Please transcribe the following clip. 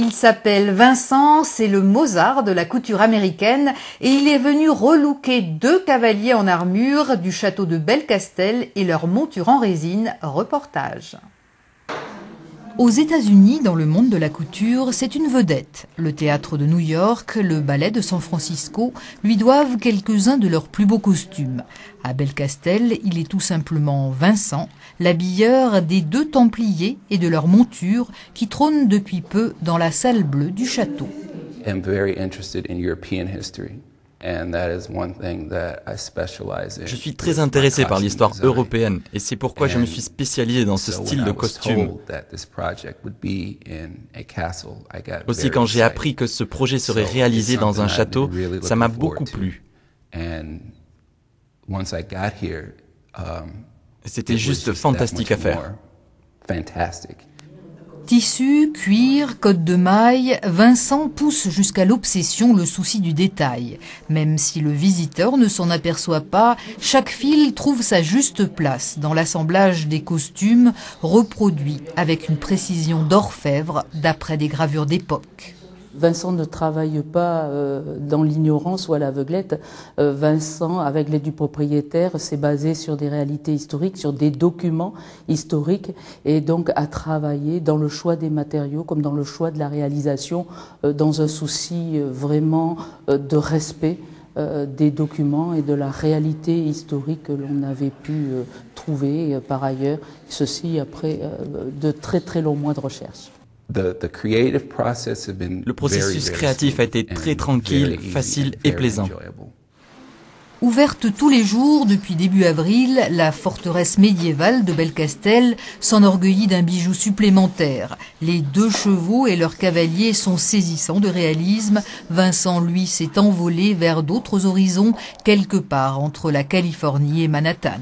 Il s'appelle Vincent, c'est le Mozart de la couture américaine et il est venu relooker 2 cavaliers en armure du château de Belcastel et leur monture en résine. Reportage. Aux États-Unis, dans le monde de la couture, c'est une vedette. Le théâtre de New York, le ballet de San Francisco lui doivent quelques-uns de leurs plus beaux costumes. À Belcastel, il est tout simplement Vincent, l'habilleur des 2 Templiers et de leur monture qui trônent depuis peu dans la salle bleue du château. Je suis très intéressé par l'histoire européenne et c'est pourquoi je me suis spécialisé dans ce style de costume. Aussi, quand j'ai appris que ce projet serait réalisé dans un château, ça m'a beaucoup plu. C'était juste fantastique à faire. Tissu, cuir, cotte de maille, Vincent pousse jusqu'à l'obsession le souci du détail. Même si le visiteur ne s'en aperçoit pas, chaque fil trouve sa juste place dans l'assemblage des costumes reproduits avec une précision d'orfèvre d'après des gravures d'époque. Vincent ne travaille pas dans l'ignorance ou à l'aveuglette. Vincent, avec l'aide du propriétaire, s'est basé sur des réalités historiques, sur des documents historiques, et donc a travaillé dans le choix des matériaux comme dans le choix de la réalisation, dans un souci vraiment de respect des documents et de la réalité historique que l'on avait pu trouver par ailleurs, ceci après de très très longs mois de recherche. Le processus créatif a été très tranquille, facile et plaisant. Ouverte tous les jours depuis début avril, la forteresse médiévale de Belcastel s'enorgueillit d'un bijou supplémentaire. Les 2 chevaux et leurs cavaliers sont saisissants de réalisme. Vincent, lui, s'est envolé vers d'autres horizons, quelque part entre la Californie et Manhattan.